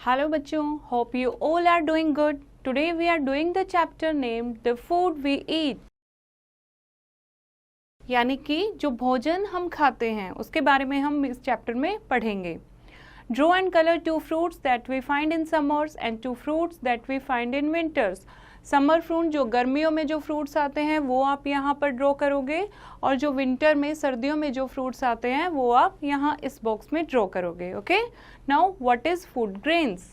Hello बच्चों, hope you all are doing good. Today we are doing the chapter named The Food We Eat. यानी कि जो भोजन हम खाते हैं उसके बारे में हम इस चैप्टर में पढ़ेंगे. Draw and color two fruits that we find in summers and two fruits that we find in winters. Summer fruit जो गर्मियों में जो फ्रूट्स आते हैं वो आप यहाँ पर ड्रॉ करोगे और जो विंटर में सर्दियों में जो फ्रूट्स आते हैं वो आप यहाँ इस बॉक्स में ड्रॉ करोगे. Okay, now what is food grains?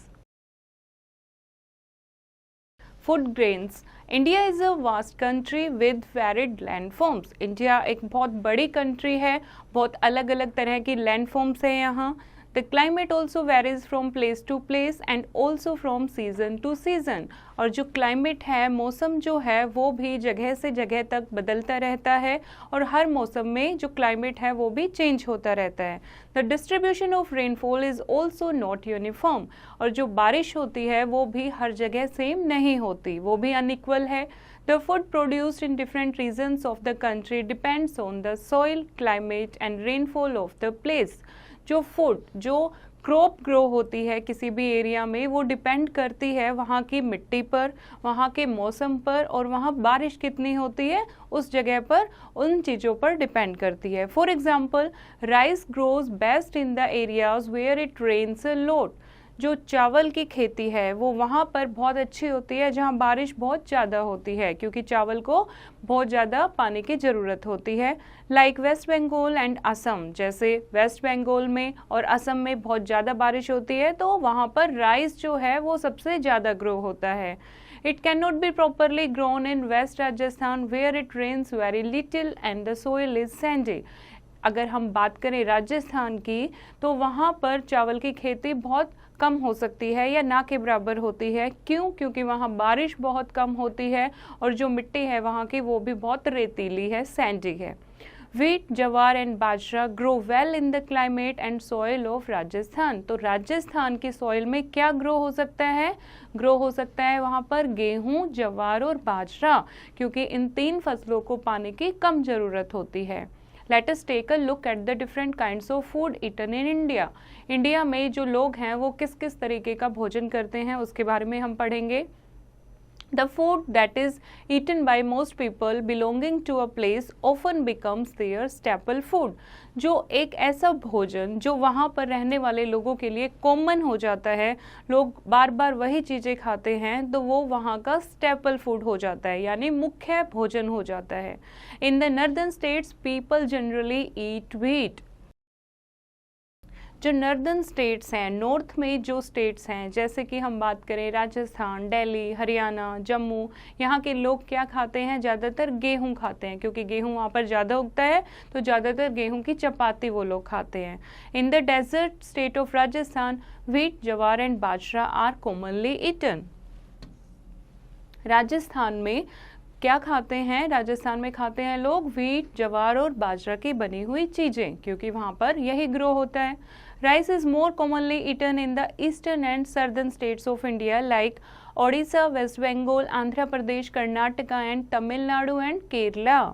Food grains. India is a vast country with varied landforms. India एक बहुत बड़ी कंट्री है, बहुत अलग अलग तरह की लैंडफॉर्म्स है यहाँ. The climate also varies from place to place and also from season to season. और जो climate है, मौसम जो है वो भी जगह से जगह तक बदलता रहता है और हर मौसम में जो climate है वो भी change होता रहता है. The distribution of rainfall is also not uniform. और जो बारिश होती है वो भी हर जगह सेम नहीं होती, वो भी unequal है. The food produced in different regions of the country depends on the soil, climate and rainfall of the place. जो फूड, जो क्रॉप ग्रो होती है किसी भी एरिया में, वो डिपेंड करती है वहाँ की मिट्टी पर, वहाँ के मौसम पर और वहाँ बारिश कितनी होती है उस जगह पर, उन चीज़ों पर डिपेंड करती है. For example, rice grows best in the areas where it rains a lot. जो चावल की खेती है वो वहाँ पर बहुत अच्छी होती है जहाँ बारिश बहुत ज़्यादा होती है, क्योंकि चावल को बहुत ज़्यादा पानी की ज़रूरत होती है. लाइक वेस्ट बंगाल एंड असम, जैसे वेस्ट बंगाल में और असम में बहुत ज़्यादा बारिश होती है तो वहाँ पर राइस जो है वो सबसे ज़्यादा ग्रो होता है. It cannot be properly grown in West Rajasthan where it rains very little and the soil is sandy. अगर हम बात करें राजस्थान की तो वहाँ पर चावल की खेती बहुत कम हो सकती है या ना के बराबर होती है. क्यों? क्योंकि वहाँ बारिश बहुत कम होती है और जो मिट्टी है वहाँ की वो भी बहुत रेतीली है, सैंडी है. Wheat, जवार and bajra grow well in the climate and soil of Rajasthan. तो राजस्थान की सॉइल में क्या ग्रो हो सकता है? ग्रो हो सकता है वहाँ पर गेहूँ, जवार और बाजरा, क्योंकि इन तीन फसलों को पानी की कम ज़रूरत होती है. Let us take a look at the different kinds of food eaten in India. India में जो लोग हैं वो किस किस तरीके का भोजन करते हैं उसके बारे में हम पढ़ेंगे. The food that is eaten by most people belonging to a place often becomes their staple food. जो एक ऐसा भोजन जो वहाँ पर रहने वाले लोगों के लिए कॉमन हो जाता है, लोग बार बार वही चीज़ें खाते हैं, तो वो वहाँ का स्टेपल फूड हो जाता है, यानी मुख्य भोजन हो जाता है. In the northern states, people generally eat wheat. जो नॉर्दर्न स्टेट्स हैं, नॉर्थ में जो स्टेट्स हैं, जैसे कि हम बात करें राजस्थान, दिल्ली, हरियाणा, जम्मू, यहाँ के लोग क्या खाते हैं? ज़्यादातर गेहूँ खाते हैं, क्योंकि गेहूँ वहाँ पर ज़्यादा उगता है तो ज़्यादातर गेहूँ की चपाती वो लोग खाते हैं. In the desert state of Rajasthan, wheat, jowar and bajra are commonly eaten. Rajasthan में क्या खाते हैं? राजस्थान में खाते हैं लोग व्हीट, जवार और बाजरा की बनी हुई चीज़ें, क्योंकि वहाँ पर यही ग्रो होता है. Rice is more commonly eaten in the eastern and southern states of India like Odisha, West Bengal, Andhra Pradesh, Karnataka and Tamil Nadu and Kerala.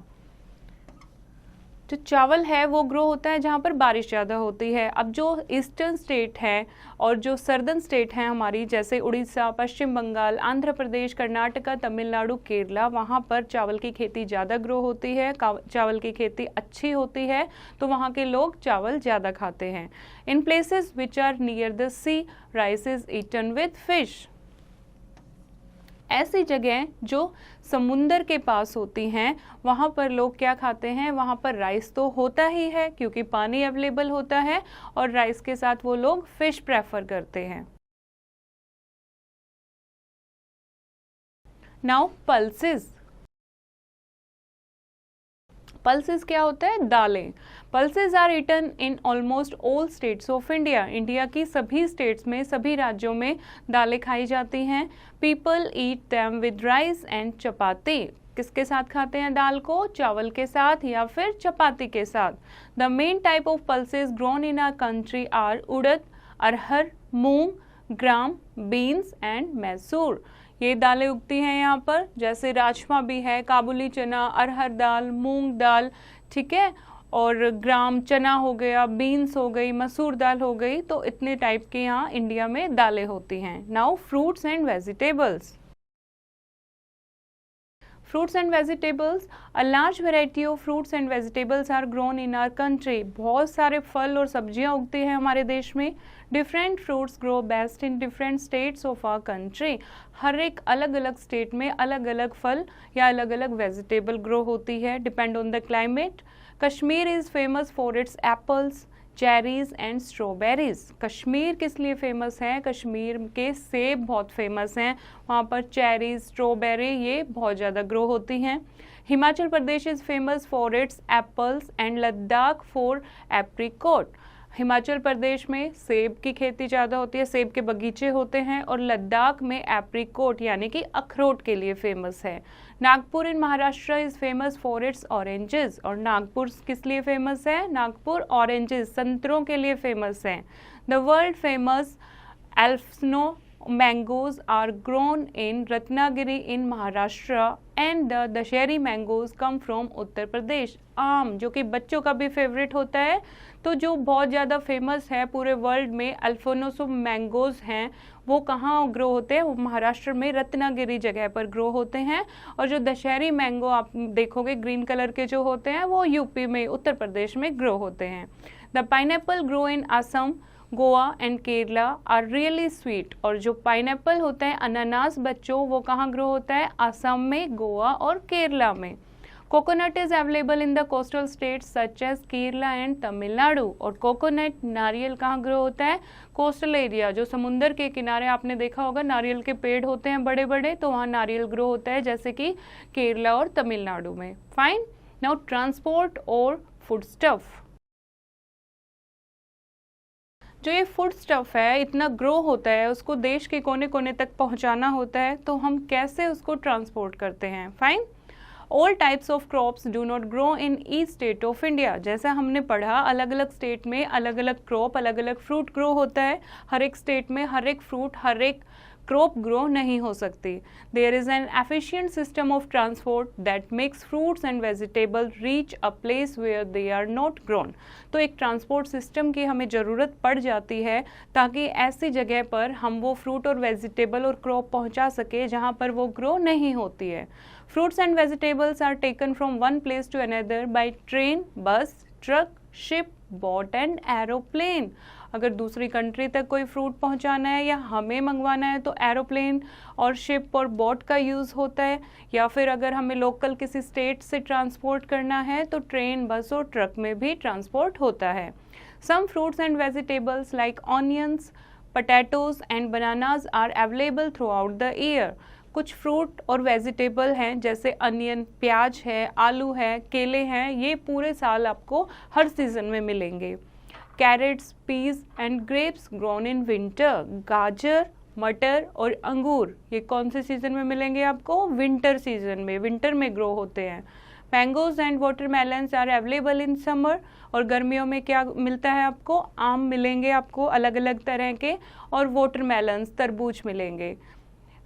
जो चावल है वो ग्रो होता है जहाँ पर बारिश ज़्यादा होती है. अब जो ईस्टर्न स्टेट है और जो सर्दर्न स्टेट हैं हमारी, जैसे उड़ीसा, पश्चिम बंगाल, आंध्र प्रदेश, कर्नाटका, तमिलनाडु, केरला, वहाँ पर चावल की खेती ज़्यादा ग्रो होती है, चावल की खेती अच्छी होती है तो वहाँ के लोग चावल ज़्यादा खाते हैं. In places which are near the sea, rice is eaten with fish. ऐसी जगह जो समुंदर के पास होती हैं वहाँ पर लोग क्या खाते हैं? वहाँ पर राइस तो होता ही है क्योंकि पानी अवेलेबल होता है और राइस के साथ वो लोग फिश प्रेफर करते हैं. Now pulses. पल्सेस क्या होता है? दालें. Pulses are eaten in almost all states of India. India की सभी स्टेट्स में, सभी राज्यों में दालें खाई जाती हैं. People eat them with rice and chapati. किसके साथ खाते हैं दाल को? चावल के साथ या फिर चपाती के साथ. The main type of pulses grown in our country are urad, arhar, moong, gram, beans and masoor. ये दालें उगती हैं यहाँ पर, जैसे राजमा भी है, काबुली चना, अरहर दाल, मूंग दाल, ठीक है, और ग्राम चना हो गया, बीन्स हो गई, मसूर दाल हो गई, तो इतने टाइप के यहाँ इंडिया में दालें होती हैं। Now fruits and vegetables. Fruits and vegetables, a large variety of fruits and vegetables are grown in our country. बहुत सारे फल और सब्जियां उगती हैं हमारे देश में। Different fruits grow best in different states of our country. हर एक अलग अलग स्टेट में अलग अलग फल या अलग अलग वेजिटेबल ग्रो होती है, depend on the climate. Kashmir is famous for its apples, cherries and strawberries. Kashmir किस लिए फेमस है? कश्मीर के सेब बहुत फेमस हैं, वहाँ पर चेरीज, स्ट्रॉबेरी ये बहुत ज़्यादा ग्रो होती हैं। Himachal Pradesh is famous for its apples and Ladakh for apricot. Himachal Pradesh में सेब की खेती ज़्यादा होती है, सेब के बगीचे होते हैं, और लद्दाख में एप्रिकॉट यानी कि अखरोट के लिए फेमस है। Nagpur in Maharashtra is famous for its oranges. और नागपुर किस लिए फेमस है? नागपुर ऑरेंजेस, संतरों के लिए फेमस है। The world famous Alphonso mangoes are grown in Ratnagiri in Maharashtra and the Dasheri mangoes come from Uttar Pradesh. आम जो कि बच्चों का भी फेवरेट होता है, तो जो बहुत ज़्यादा फेमस है पूरे वर्ल्ड में अल्फोनसो मैंगोज हैं, वो कहाँ ग्रो होते हैं? वो महाराष्ट्र में रत्नागिरी जगह पर ग्रो होते हैं। और जो दशहरी मैंगो आप देखोगे ग्रीन कलर के जो होते हैं, वो यूपी में, उत्तर प्रदेश में ग्रो होते हैं। The pineapple grow in Assam, Goa and Kerala are really sweet. और जो पाइनएप्पल होता है, अनानास बच्चों, वो कहाँ ग्रो होता है? असम में, गोवा और केरला में। Coconut is available in the coastal states such as Kerala and Tamil Nadu. और कोकोनट, नारियल कहाँ ग्रो होता है? कोस्टल एरिया, जो समुंदर के किनारे आपने देखा होगा नारियल के पेड़ होते हैं बड़े बड़े, तो वहाँ नारियल ग्रो होता है, जैसे कि केरला और तमिलनाडु में। फाइन। नाउ ट्रांसपोर्ट और फूड स्टफ। जो ये फूड स्टफ है इतना ग्रो होता है, उसको देश के कोने कोने तक पहुंचाना होता है, तो हम कैसे उसको ट्रांसपोर्ट करते हैं? Fine. All types of crops do not grow in each state of India. जैसा हमने पढ़ा, अलग अलग स्टेट में अलग अलग क्रॉप, अलग अलग फ्रूट ग्रो होता है। हर एक स्टेट में हर एक फ्रूट, हर एक क्रॉप ग्रो नहीं हो सकती। There is an efficient system of transport that makes fruits and vegetable reach a place where they are not grown. तो एक ट्रांसपोर्ट सिस्टम की हमें ज़रूरत पड़ जाती है ताकि ऐसी जगह पर हम वो फ्रूट और वेजिटेबल और क्रॉप पहुंचा सके जहां पर वो ग्रो नहीं होती है। Fruits and vegetables are taken from one place to another by train, bus, truck, ship, boat and aeroplane. अगर दूसरी कंट्री तक कोई फ्रूट पहुंचाना है या हमें मंगवाना है तो एरोप्लेन और शिप और बोट का यूज़ होता है, या फिर अगर हमें लोकल किसी स्टेट से ट्रांसपोर्ट करना है तो ट्रेन, बस और ट्रक में भी ट्रांसपोर्ट होता है। Some fruits and vegetables like onions, potatoes and bananas are available throughout the year. कुछ फ्रूट और वेजिटेबल हैं जैसे अनियन, प्याज है, आलू है, केले हैं, ये पूरे साल आपको हर सीज़न में मिलेंगे। Carrots, peas and grapes grown in winter. गाजर, मटर और अंगूर ये कौन से सीजन में मिलेंगे आपको? विंटर सीजन में, विंटर में ग्रो होते हैं। Mangoes and watermelons are available in summer. और गर्मियों में क्या मिलता है आपको? आम मिलेंगे आपको अलग अलग तरह के, और वाटरमेलन्स, तरबूज मिलेंगे।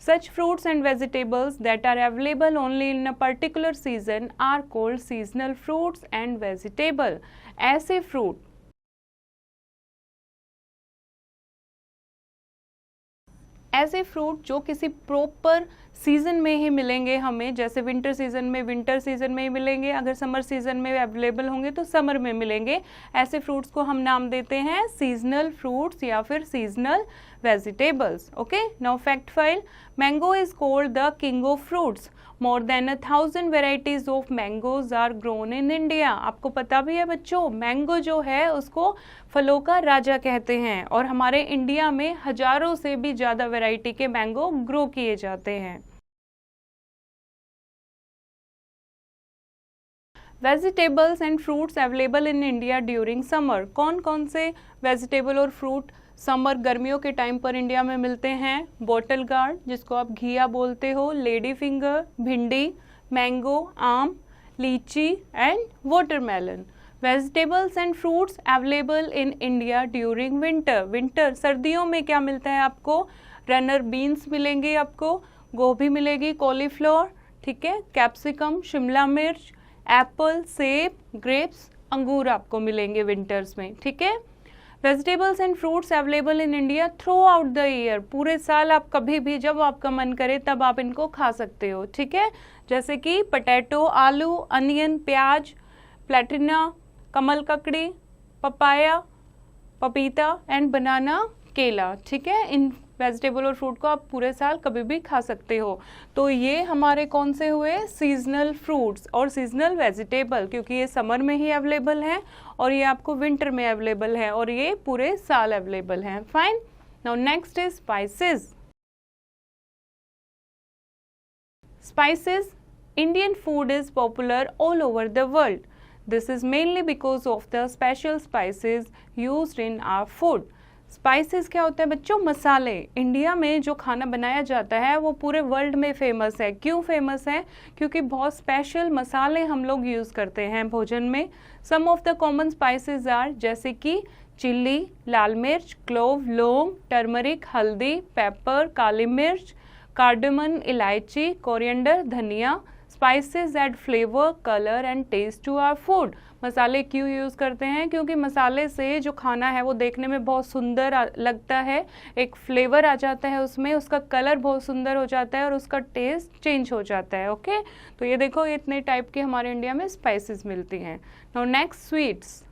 Such fruits and vegetables that are available only in a particular season are called seasonal fruits and vegetable. ऐसे फ्रूट जो किसी प्रॉपर सीजन में ही मिलेंगे हमें, जैसे विंटर सीजन में विंटर सीजन में ही मिलेंगे, अगर समर सीजन में अवेलेबल होंगे तो समर में मिलेंगे। ऐसे फ्रूट्स को हम नाम देते हैं सीजनल फ्रूट्स या फिर seasonal vegetables. Okay, now fact file. Mango is called the king of fruits. More than 1000 varieties of mangoes are grown in India. आपको पता भी है बच्चों, मैंगो जो है उसको फलों का राजा कहते हैं, और हमारे इंडिया में हजारों से भी ज़्यादा वैरायटी के मैंगो ग्रो किए जाते हैं। Vegetables and fruits available in India during summer. कौन कौन से वेजिटेबल और फ्रूट समर, गर्मियों के टाइम पर इंडिया में मिलते हैं? बॉटल गार्ड, जिसको आप घिया बोलते हो, लेडी फिंगर, भिंडी, मैंगो, आम, लीची and watermelon. Vegetables and fruits available in India during winter. Winter, सर्दियों में क्या मिलता है आपको? रनर बीन्स मिलेंगे आपको, गोभी मिलेगी, कॉलीफ्लावर, ठीक है, कैप्सिकम, शिमला मिर्च, एप्पल, सेब, ग्रेप्स, अंगूर आपको मिलेंगे विंटर्स में, ठीक है। Vegetables and fruits available in India through out the year, पूरे साल आप कभी भी जब आपका मन करे तब आप इनको खा सकते हो, ठीक है। जैसे कि पोटैटो, आलू, अनियन, प्याज, प्लेटिना, कमल ककड़ी, पपाया, पपीता एंड बनाना, केला, ठीक है। इन वेजिटेबल और फ्रूट को आप पूरे साल कभी भी खा सकते हो। तो ये हमारे कौन से हुए, सीजनल फ्रूट्स और सीजनल वेजिटेबल, क्योंकि ये समर में ही अवेलेबल है और ये आपको विंटर में अवेलेबल है और ये पूरे साल अवेलेबल है। Fine. Now next is spices. Spices, Indian food is popular all over the world. This is mainly because of the special spices used in our food. Spices क्या होते हैं बच्चों, मसाले। इंडिया में जो खाना बनाया जाता है वो पूरे वर्ल्ड में फेमस है। क्यों फेमस है? क्योंकि बहुत स्पेशल मसाले हम लोग यूज़ करते हैं भोजन में। Some of the common spices are, जैसे कि चिल्ली, लाल मिर्च, क्लोव, लौंग, टर्मरिक, हल्दी, पेपर, काली मिर्च, कार्डमन, इलायची, कोरिएंडर, धनिया। Spices add flavour, colour and taste to our food. मसाले क्यों यूज़ करते हैं? क्योंकि मसाले से जो खाना है वो देखने में बहुत सुंदर लगता है, एक फ्लेवर आ जाता है उसमें, उसका कलर बहुत सुंदर हो जाता है और उसका टेस्ट चेंज हो जाता है। ओके, तो ये देखो इतने टाइप के हमारे इंडिया में स्पाइसेस मिलती हैं। Now next, sweets.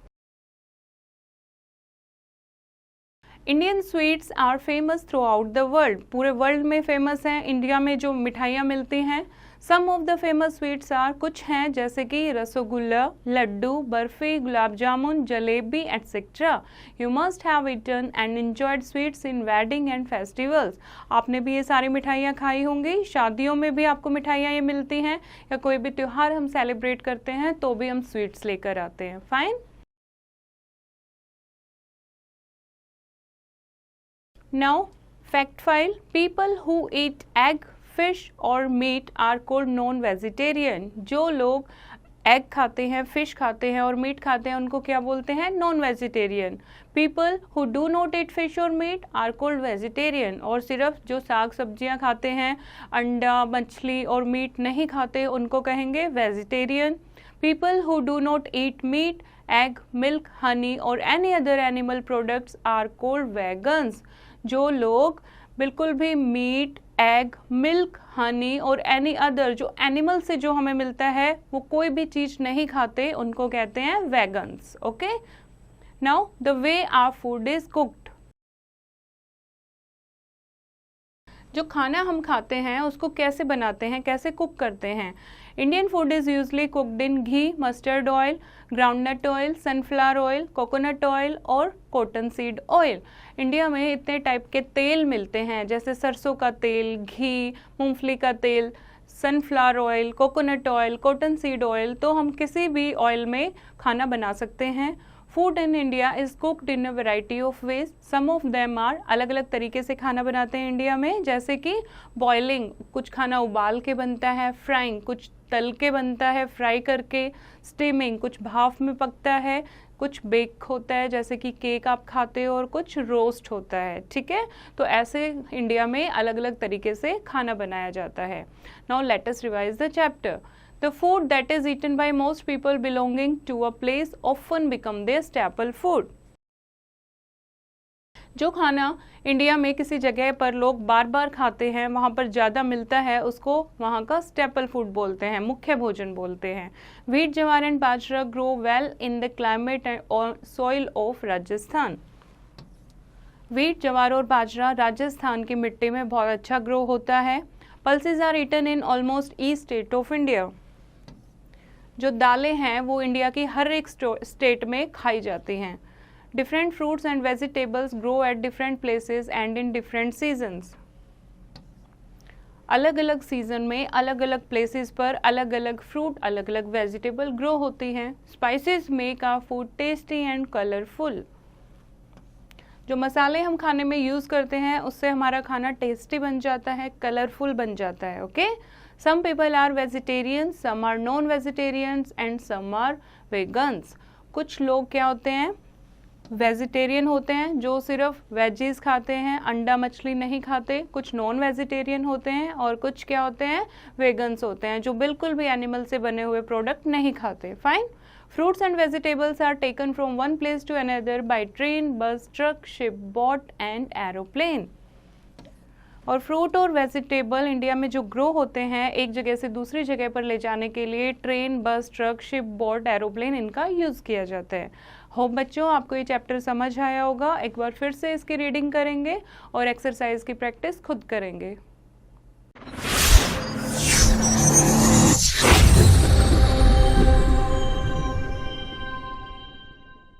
Indian sweets are famous throughout the world, पूरे वर्ल्ड में फेमस हैं इंडिया में जो मिठाइयाँ मिलती हैं। सम ऑफ द फेमस स्वीट्स आर, कुछ हैं जैसे कि rasgulla, laddu, barfi, gulab jamun, jalebi etcetera. You must have eaten and enjoyed sweets in wedding and festivals. आपने भी ये सारी मिठाइयाँ खाई होंगी, शादियों में भी आपको मिठाइयाँ ये मिलती हैं, या कोई भी त्यौहार हम सेलिब्रेट करते हैं तो भी हम स्वीट्स लेकर आते हैं। Fine. Now fact file, people who eat egg, fish और meat are called non vegetarian. जो लोग एग खाते हैं, फिश खाते हैं और मीट खाते हैं उनको क्या बोलते हैं? Non vegetarian. People who do not eat fish और मीट आर कॉल्ड वेजिटेरियन। और सिर्फ जो साग सब्जियां खाते हैं, अंडा, मछली और मीट नहीं खाते उनको कहेंगे vegetarian. People who do not eat meat, egg, milk, honey और any other animal products are called vegans. जो लोग बिल्कुल भी मीट, एग, मिल्क, हनी और एनी अदर जो एनिमल से जो हमें मिलता है वो कोई भी चीज नहीं खाते, उनको कहते हैं vegans. Okay, now the way our food is cooked. जो खाना हम खाते हैं उसको कैसे बनाते हैं, कैसे कुक करते हैं? Indian food is usually cooked in ghee, mustard oil, groundnut oil, sunflower oil, coconut oil और कॉटन सीड ऑयल। इंडिया में इतने टाइप के तेल मिलते हैं, जैसे सरसों का तेल, घी, मूंगफली का तेल, sunflower oil, coconut oil, cotton seed oil. तो हम किसी भी ऑयल में खाना बना सकते हैं। Food in India is cooked in a variety of ways. Some of them are, अलग अलग तरीके से खाना बनाते हैं इंडिया में, जैसे कि बॉइलिंग, कुछ खाना उबाल के बनता है, फ्राइंग, कुछ तल के बनता है फ्राई करके, स्टीमिंग, कुछ भाप में पकता है, कुछ बेक होता है जैसे कि केक आप खाते हो, और कुछ रोस्ट होता है। ठीक है, तो ऐसे इंडिया में अलग अलग तरीके से खाना बनाया जाता है। Now let us revise the chapter. The food that is eaten by most people belonging to a place often become their staple food. जो खाना इंडिया में किसी जगह पर लोग बार बार खाते हैं, वहाँ पर ज़्यादा मिलता है, उसको वहाँ का स्टेपल फूड बोलते हैं, मुख्य भोजन बोलते हैं। Wheat, jawar and bajra grow well in the climate and soil of Rajasthan. Wheat, जवार और बाजरा राजस्थान की मिट्टी में बहुत अच्छा ग्रो होता है। Pulses are eaten in almost each state of India। जो दालें हैं वो इंडिया की हर एक स्टेट में खाई जाती हैं। Different fruits and vegetables grow at different places and in different seasons. अलग अलग सीजन में अलग अलग प्लेसेस पर अलग अलग फ्रूट, अलग अलग वेजिटेबल ग्रो होती हैं। Spices make our food tasty and colourful. जो मसाले हम खाने में यूज़ करते हैं उससे हमारा खाना टेस्टी बन जाता है, कलरफुल बन जाता है। Okay, some people are vegetarians, some are non-vegetarians and some are vegans। कुछ लोग क्या होते हैं, वेजिटेरियन होते हैं जो सिर्फ वेजीज खाते हैं, अंडा मछली नहीं खाते, कुछ नॉन वेजिटेरियन होते हैं और कुछ क्या होते हैं, वेगन्स होते हैं जो बिल्कुल भी एनिमल से बने हुए प्रोडक्ट नहीं खाते। Fine. Fruits and vegetables are taken from one place to another by train, bus, truck, ship, boat and aeroplane. और फ्रूट और वेजिटेबल इंडिया में जो ग्रो होते हैं एक जगह से दूसरी जगह पर ले जाने के लिए train, bus, truck, ship, boat, aeroplane इनका यूज़ किया जाता है। होप बच्चों आपको ये चैप्टर समझ आया होगा। एक बार फिर से इसकी रीडिंग करेंगे और एक्सरसाइज की प्रैक्टिस खुद करेंगे।